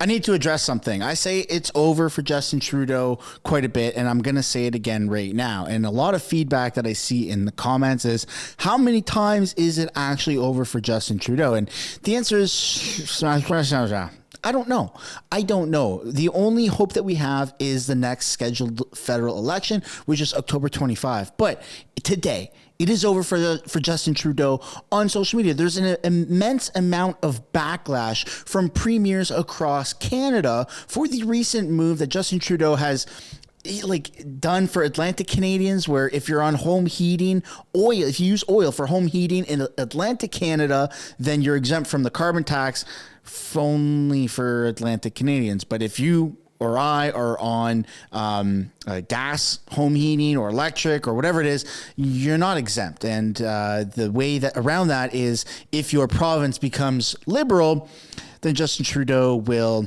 I need to address something. I say it's over for Justin Trudeau quite a bit, and I'm going to say it again right now. And a lot of feedback that I see in the comments is, how many times is it actually over for Justin Trudeau? And the answer is, I don't know. I don't know. The only hope that we have is the next scheduled federal election, which is October 25. But today, it is over for Justin Trudeau on social media. There's an immense amount of backlash from premiers across Canada for the recent move that Justin Trudeau has done for Atlantic Canadians, where if you're on home heating oil, if you use oil for home heating in Atlantic Canada, then you're exempt from the carbon tax only for Atlantic Canadians. But if you or I are on gas, home heating, or electric, or whatever it is, you're not exempt. And the way that around that is, if your province becomes liberal, then Justin Trudeau will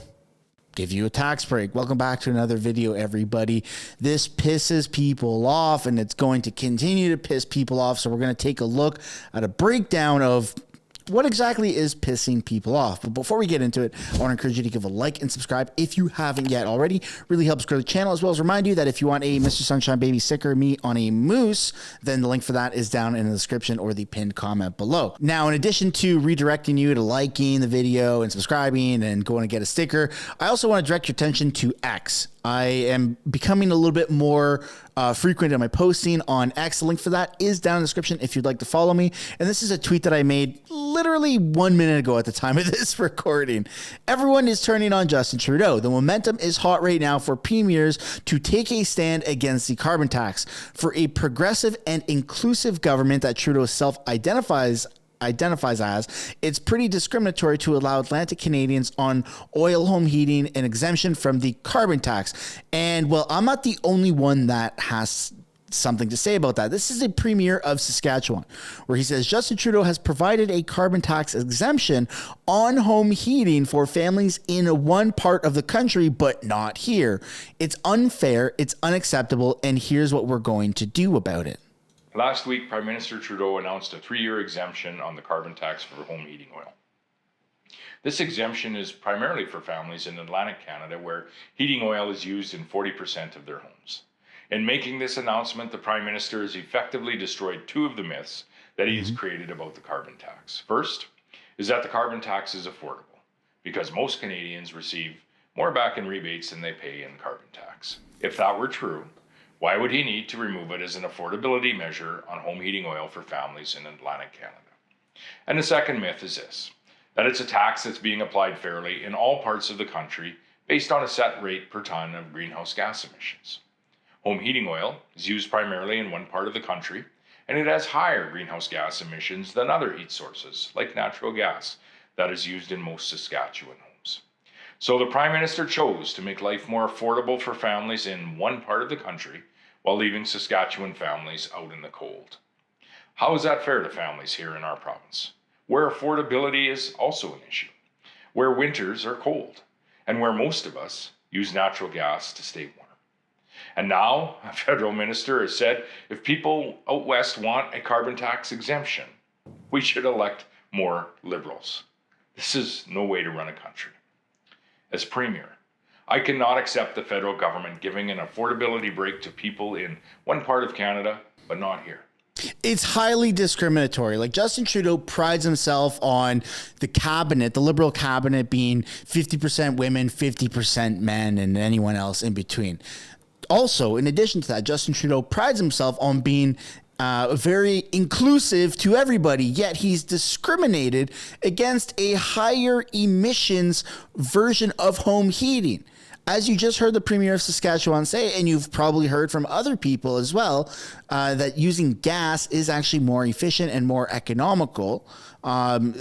give you a tax break. Welcome back to another video, everybody. This pisses people off, and it's going to continue to piss people off. So we're going to take a look at a breakdown of what exactly is pissing people off. But before we get into it, I want to encourage you to give a like and subscribe if you haven't yet already. Really helps grow the channel, as well as remind you that if you want a Mr. Sunshine Baby sticker, me on a moose, then the link for that is down in the description or the pinned comment below. Now, in addition to redirecting you to liking the video and subscribing and going to get a sticker, I also want to direct your attention to X. I am becoming a little bit more frequent in my posting on X. The link for that is down in the description if you'd like to follow me. And this is a tweet that I made literally 1 minute ago at the time of this recording. Everyone is turning on Justin Trudeau. The momentum is hot right now for premiers to take a stand against the carbon tax. For a progressive and inclusive government that Trudeau self-identifies as, it's pretty discriminatory to allow Atlantic Canadians on oil home heating an exemption from the carbon tax. And well, I'm not the only one that has something to say about that. This is a premier of Saskatchewan, where he says Justin Trudeau has provided a carbon tax exemption on home heating for families in one part of the country, but not here. It's unfair, it's unacceptable, and here's what we're going to do about it. Last week, Prime Minister Trudeau announced a 3-year exemption on the carbon tax for home heating oil. This exemption is primarily for families in Atlantic Canada where heating oil is used in 40% of their homes. In making this announcement, the Prime Minister has effectively destroyed 2 of the myths that he has created about the carbon tax. First is that the carbon tax is affordable, because most Canadians receive more back in rebates than they pay in carbon tax. If that were true, why would he need to remove it as an affordability measure on home heating oil for families in Atlantic Canada? And the second myth is this, that it's a tax that's being applied fairly in all parts of the country based on a set rate per ton of greenhouse gas emissions. Home heating oil is used primarily in one part of the country, and it has higher greenhouse gas emissions than other heat sources, like natural gas, that is used in most Saskatchewan homes. So the Prime Minister chose to make life more affordable for families in one part of the country, while leaving Saskatchewan families out in the cold. How is that fair to families here in our province, where affordability is also an issue, where winters are cold, and where most of us use natural gas to stay warm? And now, a federal minister has said if people out west want a carbon tax exemption, we should elect more Liberals. This is no way to run a country. As Premier, I cannot accept the federal government giving an affordability break to people in one part of Canada, but not here. It's highly discriminatory. Like, Justin Trudeau prides himself on the cabinet, the Liberal cabinet, being 50% women, 50% men, and anyone else in between. Also, in addition to that, Justin Trudeau prides himself on being very inclusive to everybody, yet he's discriminated against a higher emissions version of home heating. As you just heard the Premier of Saskatchewan say, and you've probably heard from other people as well, that using gas is actually more efficient and more economical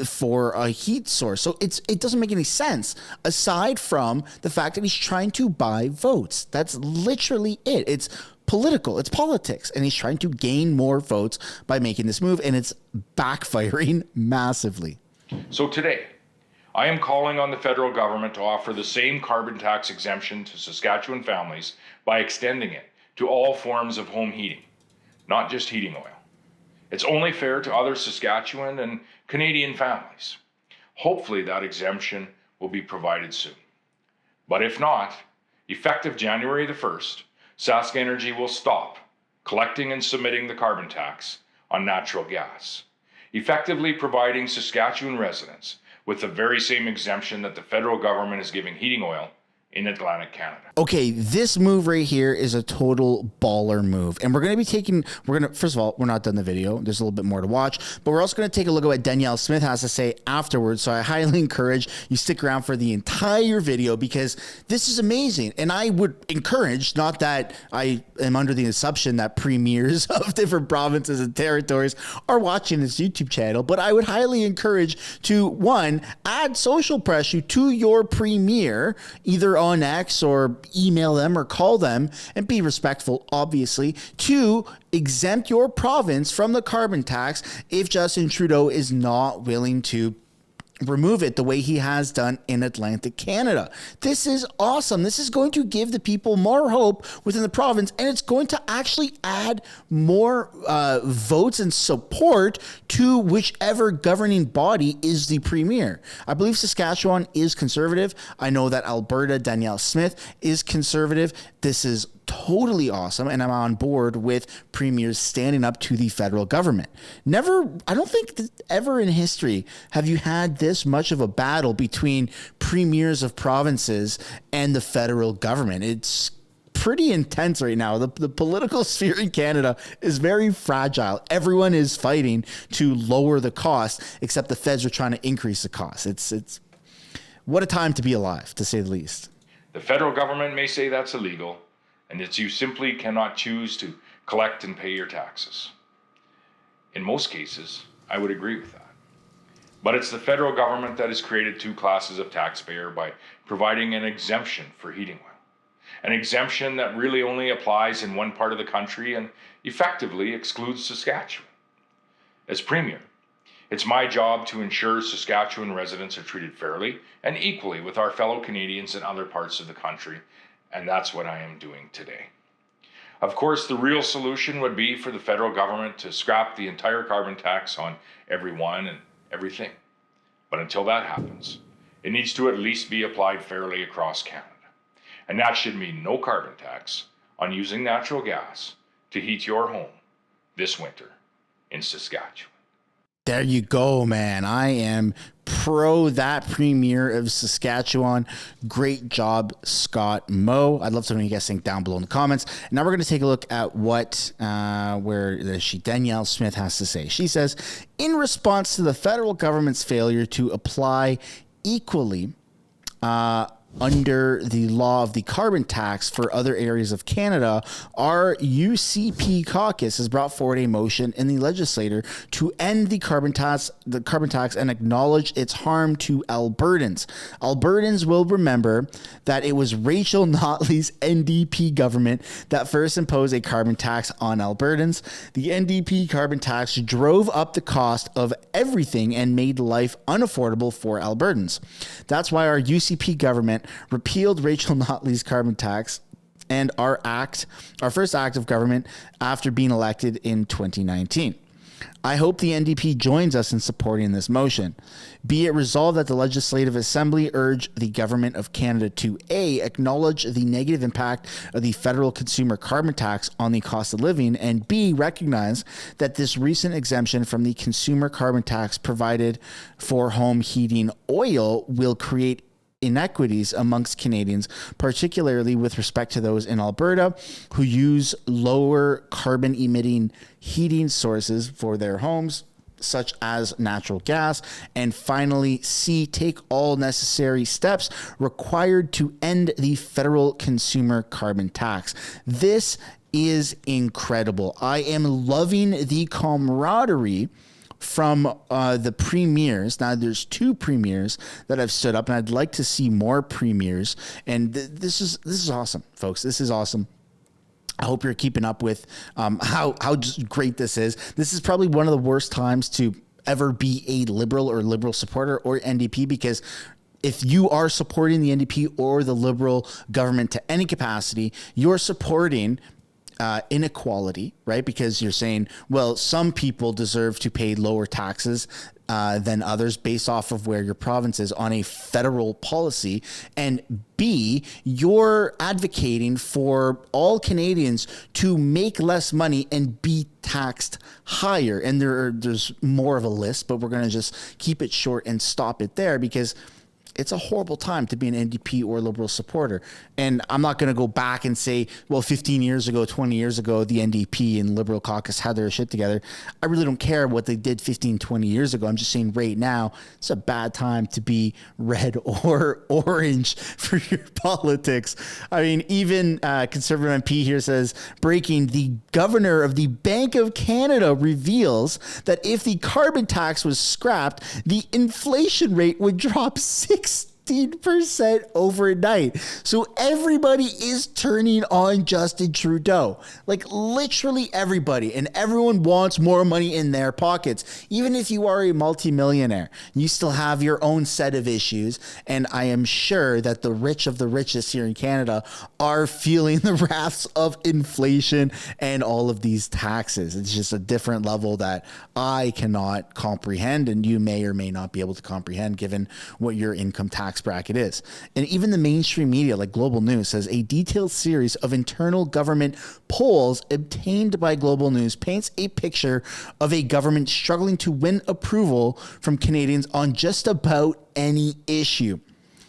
for a heat source. So it doesn't make any sense, aside from the fact that he's trying to buy votes. That's literally it. It's political, it's politics, and he's trying to gain more votes by making this move, and it's backfiring massively. So today, I am calling on the federal government to offer the same carbon tax exemption to Saskatchewan families by extending it to all forms of home heating, not just heating oil. It's only fair to other Saskatchewan and Canadian families. Hopefully that exemption will be provided soon. But if not, effective January the 1st, Sask Energy will stop collecting and submitting the carbon tax on natural gas, effectively providing Saskatchewan residents with the very same exemption that the federal government is giving heating oil in Atlantic Canada. Okay, this move right here is a total baller move. And first of all, we're not done the video. There's a little bit more to watch, but we're also going to take a look at what Danielle Smith has to say afterwards. So I highly encourage you stick around for the entire video because this is amazing. And I would encourage, not that I am under the assumption that premiers of different provinces and territories are watching this YouTube channel, but I would highly encourage to, one, add social pressure to your premier, either on X or email them or call them and be respectful, obviously, to exempt your province from the carbon tax if Justin Trudeau is not willing to remove it the way he has done in Atlantic Canada. This is awesome. This is going to give the people more hope within the province, and it's going to actually add more votes and support to whichever governing body is the premier. I believe Saskatchewan is conservative. I know that Alberta, Danielle Smith, is conservative. This is totally awesome, and I'm on board with premiers standing up to the federal government. I don't think that ever in history have you had this much of a battle between premiers of provinces and the federal government. It's pretty intense right now. The political sphere in Canada is very fragile. Everyone is fighting to lower the cost, except the feds are trying to increase the cost. It's what a time to be alive, to say the least. The federal government may say that's illegal, and that you simply cannot choose to collect and pay your taxes. In most cases, I would agree with that. But it's the federal government that has created two classes of taxpayer by providing an exemption for heating oil. An exemption that really only applies in one part of the country and effectively excludes Saskatchewan. As Premier, it's my job to ensure Saskatchewan residents are treated fairly and equally with our fellow Canadians in other parts of the country, and that's what I am doing today. Of course, the real solution would be for the federal government to scrap the entire carbon tax on everyone and everything. But until that happens, it needs to at least be applied fairly across Canada. And that should mean no carbon tax on using natural gas to heat your home this winter in Saskatchewan. There you go, man. I am pro that premier of Saskatchewan. Great job, Scott Moe. I'd love to know what you guys think down below in the comments. Now we're going to take a look at what Danielle Smith has to say. She says, in response to the federal government's failure to apply equally under the law of the carbon tax for other areas of Canada, our UCP caucus has brought forward a motion in the legislature to end the carbon tax and acknowledge its harm to Albertans. Albertans will remember that it was Rachel Notley's NDP government that first imposed a carbon tax on Albertans. The NDP carbon tax drove up the cost of everything and made life unaffordable for Albertans. That's why our UCP government repealed Rachel Notley's carbon tax and our first act of government after being elected in 2019. I hope the NDP joins us in supporting this motion. Be it resolved that the Legislative Assembly urge the Government of Canada to A, acknowledge the negative impact of the federal consumer carbon tax on the cost of living, and B, recognize that this recent exemption from the consumer carbon tax provided for home heating oil will create inequities amongst Canadians, particularly with respect to those in Alberta who use lower carbon emitting heating sources for their homes, such as natural gas. And finally, C, take all necessary steps required to end the federal consumer carbon tax. This is incredible. I am loving the camaraderie from the premiers. Now there's two premiers that have stood up, and I'd like to see more premiers. And this is awesome, folks. This is awesome. I hope you're keeping up with how great this is. This is probably one of the worst times to ever be a Liberal or Liberal supporter or NDP, because if you are supporting the NDP or the Liberal government to any capacity, you're supporting inequality, right? Because you're saying, well, some people deserve to pay lower taxes than others based off of where your province is on a federal policy. And B, you're advocating for all Canadians to make less money and be taxed higher. And there's more of a list, but we're going to just keep it short and stop it there, because it's a horrible time to be an NDP or Liberal supporter. And I'm not going to go back and say, well, 15 years ago, 20 years ago, the NDP and Liberal caucus had their shit together. I really don't care what they did 15, 20 years ago. I'm just saying right now, it's a bad time to be red or orange for your politics. I mean, even Conservative MP here says, breaking, the governor of the Bank of Canada reveals that if the carbon tax was scrapped, the inflation rate would drop 16% overnight. So everybody is turning on Justin Trudeau. Like literally everybody. And everyone wants more money in their pockets. Even if you are a multimillionaire, you still have your own set of issues. And I am sure that the rich of the richest here in Canada are feeling the wraths of inflation and all of these taxes. It's just a different level that I cannot comprehend, and you may or may not be able to comprehend given what your income tax bracket is. And even the mainstream media like Global News says a detailed series of internal government polls obtained by Global News paints a picture of a government struggling to win approval from Canadians on just about any issue.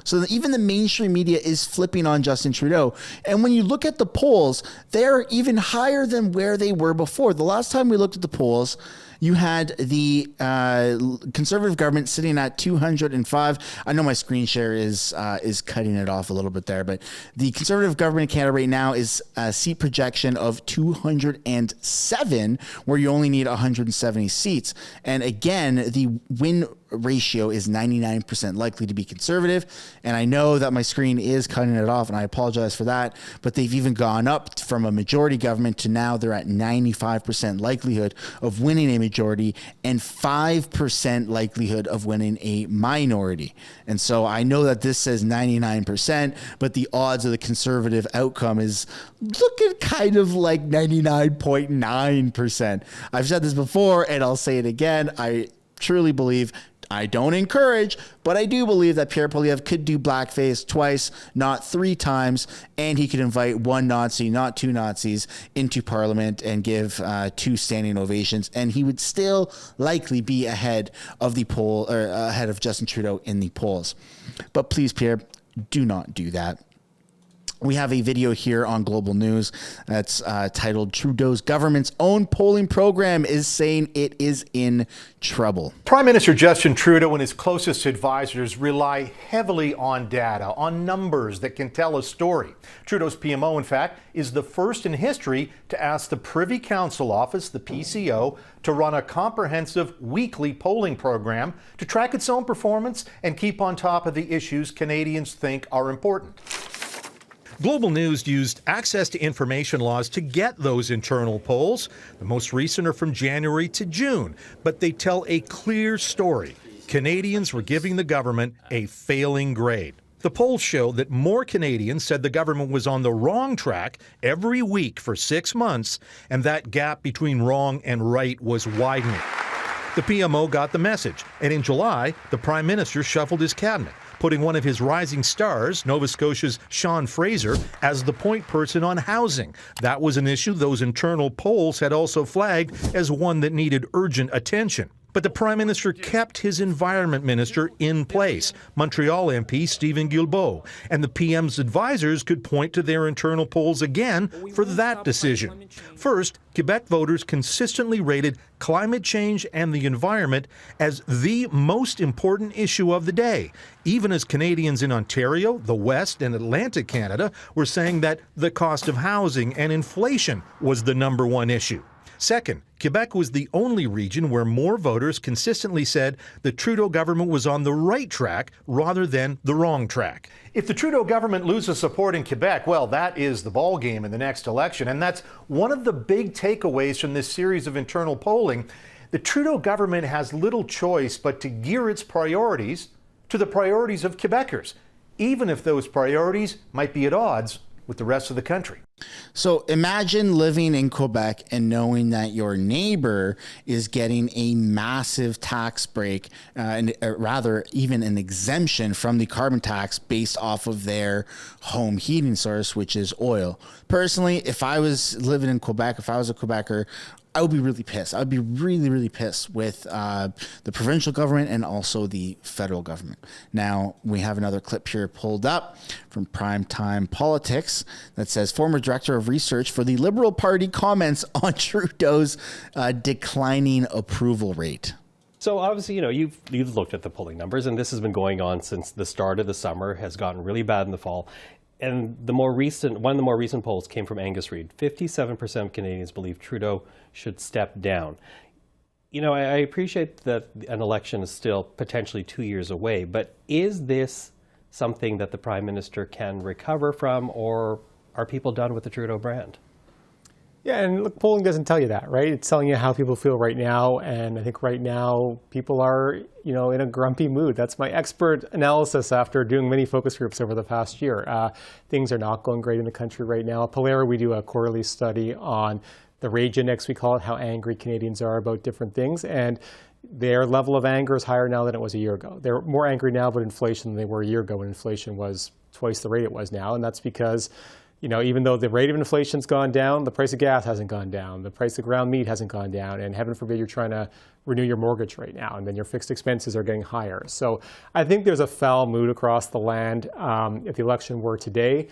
So even the mainstream media is flipping on Justin Trudeau. And when you look at the polls, they're even higher than where they were before. The last time we looked at the polls, you had the Conservative government sitting at 205. I know my screen share is cutting it off a little bit there, but the Conservative government in Canada right now is a seat projection of 207, where you only need 170 seats. And again, the win ratio is 99% likely to be Conservative. And I know that my screen is cutting it off, and I apologize for that, but they've even gone up from a majority government to now they're at 95% likelihood of winning a majority and 5% likelihood of winning a minority. And so I know that this says 99%, but the odds of the Conservative outcome is looking kind of like 99.9%. I've said this before, and I'll say it again. I truly believe, I don't encourage, but I do believe that Pierre Poilievre could do blackface twice, not 3 times, and he could invite 1 Nazi, not 2 Nazis, into Parliament and give 2 standing ovations, and he would still likely be ahead of the poll, or ahead of Justin Trudeau in the polls. But please, Pierre, do not do that. We have a video here on Global News that's titled Trudeau's government's own polling program is saying it is in trouble. Prime Minister Justin Trudeau and his closest advisors rely heavily on data, on numbers that can tell a story. Trudeau's PMO, in fact, is the first in history to ask the Privy Council Office, the PCO, to run a comprehensive weekly polling program to track its own performance and keep on top of the issues Canadians think are important. Global News used access to information laws to get those internal polls. The most recent are from January to June, but they tell a clear story. Canadians were giving the government a failing grade. The polls show that more Canadians said the government was on the wrong track every week for 6 months, and that gap between wrong and right was widening. The PMO got the message, and in July, the Prime Minister shuffled his cabinet, putting one of his rising stars, Nova Scotia's Sean Fraser, as the point person on housing. That was an issue those internal polls had also flagged as one that needed urgent attention. But the Prime Minister kept his Environment Minister in place, Montreal MP Stephen Guilbeault, and the PM's advisors could point to their internal polls again for that decision. First, Quebec voters consistently rated climate change and the environment as the most important issue of the day, even as Canadians in Ontario, the West, and Atlantic Canada were saying that the cost of housing and inflation was the #1 issue. Second, Quebec was the only region where more voters consistently said the Trudeau government was on the right track rather than the wrong track. If the Trudeau government loses support in Quebec, well, that is the ball game in the next election. And that's one of the big takeaways from this series of internal polling. The Trudeau government has little choice but to gear its priorities to the priorities of Quebecers, even if those priorities might be at odds with the rest of the country. So imagine living in Quebec and knowing that your neighbor is getting a massive tax break, and rather even an exemption from the carbon tax based off of their home heating source, which is oil. Personally, if I was living in Quebec, if I was a Quebecer, I would be really pissed. I would be really, really pissed with the provincial government and also the federal government. Now, we have another clip here pulled up from Primetime Politics that says former director of research for the Liberal Party comments on Trudeau's declining approval rate. So obviously, you know, you've looked at the polling numbers, and this has been going on since the start of the summer, has gotten really bad in the fall. And one of the more recent polls came from Angus Reid. 57% of Canadians believe Trudeau should step down. You know, I appreciate that an election is still potentially 2 years away, but is this something that the Prime Minister can recover from, or are people done with the Trudeau brand? Yeah, and look, polling doesn't tell you that, right? It's telling you how people feel right now, and I think right now people are, you know, in a grumpy mood. That's my expert analysis after doing many focus groups over the past year. Things are not going great in the country right now. At Polera, we do a quarterly study on the Rage Index, we call it, how angry Canadians are about different things, and their level of anger is higher now than it was a year ago. They're more angry now about inflation than they were a year ago when inflation was twice the rate it was now, and that's because, you know, even though the rate of inflation's gone down, the price of gas hasn't gone down, the price of ground meat hasn't gone down, and heaven forbid you're trying to renew your mortgage right now, and then your fixed expenses are getting higher. So I think there's a foul mood across the land. If the election were today,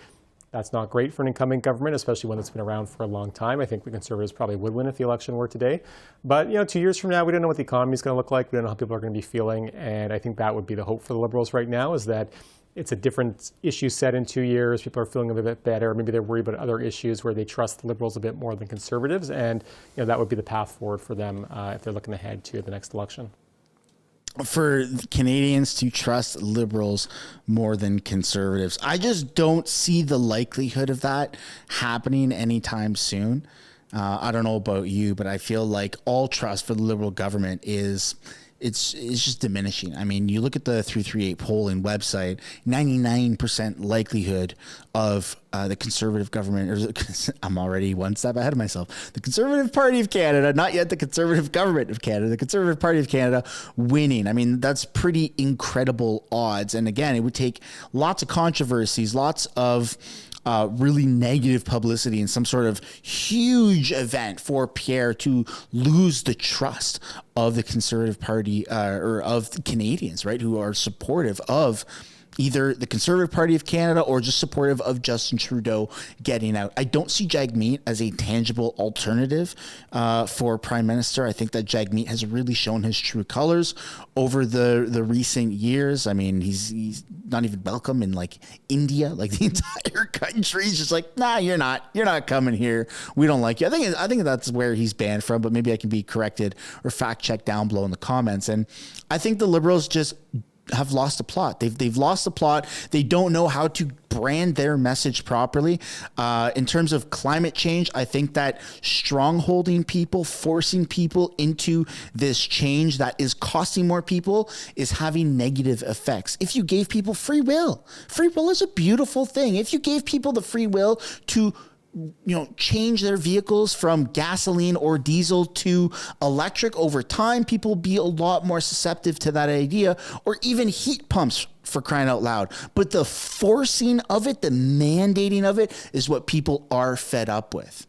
that's not great for an incumbent government, especially one that's been around for a long time. I think the Conservatives probably would win if the election were today. But, you know, 2 years from now, we don't know what the economy is going to look like. We don't know how people are going to be feeling. And I think that would be the hope for the Liberals right now, is that it's a different issue set in 2 years. People are feeling a little bit better. Maybe they're worried about other issues where they trust the Liberals a bit more than Conservatives. And, you know, that would be the path forward for them if they're looking ahead to the next election. For Canadians to trust Liberals more than Conservatives, I just don't see the likelihood of that happening anytime soon. I don't know about you, but I feel like all trust for the Liberal government is it's just diminishing. I mean, you look at the 338 polling website, 99% likelihood of the Conservative government, or I'm already one step ahead of myself, the Conservative Party of Canada, not yet the Conservative Government of Canada, the Conservative Party of Canada winning. I mean, that's pretty incredible odds. And again, it would take lots of controversies, lots of really negative publicity and some sort of huge event for Pierre to lose the trust of the Conservative Party or of the Canadians, right, who are supportive of either the Conservative Party of Canada or just supportive of Justin Trudeau getting out. I don't see Jagmeet as a tangible alternative for Prime Minister. I think that Jagmeet has really shown his true colors over the recent years. I mean, he's not even welcome in like India, like the entire country. He's just like, nah, you're not coming here. We don't like you. I think that's where he's banned from, but maybe I can be corrected or fact checked down below in the comments. And I think the Liberals just have lost the plot. They've lost the plot. They don't know how to brand their message properly. In terms of climate change, I think that strongholding people, forcing people into this change that is costing more people is having negative effects. If you gave people free will is a beautiful thing. If you gave people the free will to change their vehicles from gasoline or diesel to electric over time, people will be a lot more susceptible to that idea, or even heat pumps, for crying out loud. But the forcing of it, the mandating of it is what people are fed up with.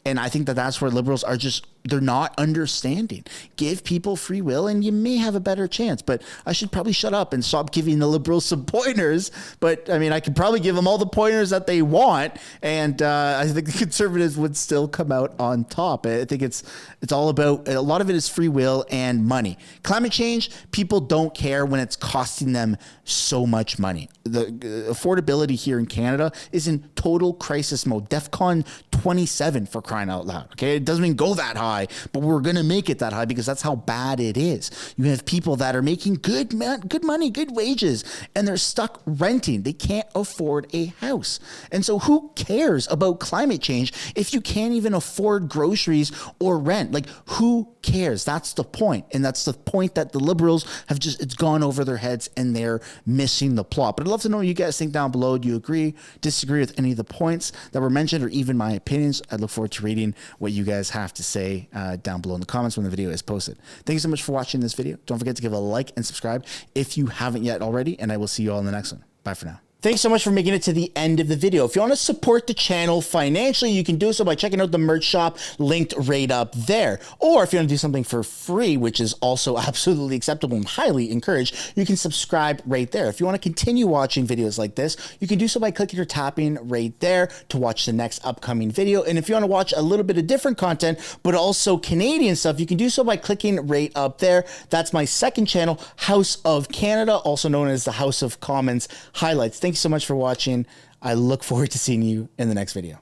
And I think that that's where Liberals are they're not understanding. Give people free will and you may have a better chance. But I should probably shut up and stop giving the Liberals some pointers. But I mean, I could probably give them all the pointers that they want. And I think the Conservatives would still come out on top. I think it's all about, a lot of it is free will and money. Climate change, people don't care when it's costing them so much money. The affordability here in Canada is in total crisis mode. DEFCON 27, for crying out loud. Okay, it doesn't even go that high, but we're going to make it that high because that's how bad it is. You have people that are making good money, good wages, and they're stuck renting. They can't afford a house. And so who cares about climate change if you can't even afford groceries or rent? Like, who cares? That's the point. And that's the point that the Liberals have it's gone over their heads and they're missing the plot. But I'd love to know what you guys think down below. Do you agree, disagree with any of the points that were mentioned or even my opinions? I'd look forward to reading what you guys have to say down below in the comments when the video is posted. Thank you so much for watching this video. Don't forget to give a like and subscribe if you haven't yet already, and I will see you all in the next one. Bye for now. Thanks so much for making it to the end of the video. If you want to support the channel financially, you can do so by checking out the merch shop linked right up there. Or if you want to do something for free, which is also absolutely acceptable and highly encouraged, you can subscribe right there. If you want to continue watching videos like this, you can do so by clicking or tapping right there to watch the next upcoming video. And if you want to watch a little bit of different content, but also Canadian stuff, you can do so by clicking right up there. That's my second channel, House of Canada, also known as the House of Commons Highlights. Thanks so much for watching. I look forward to seeing you in the next video.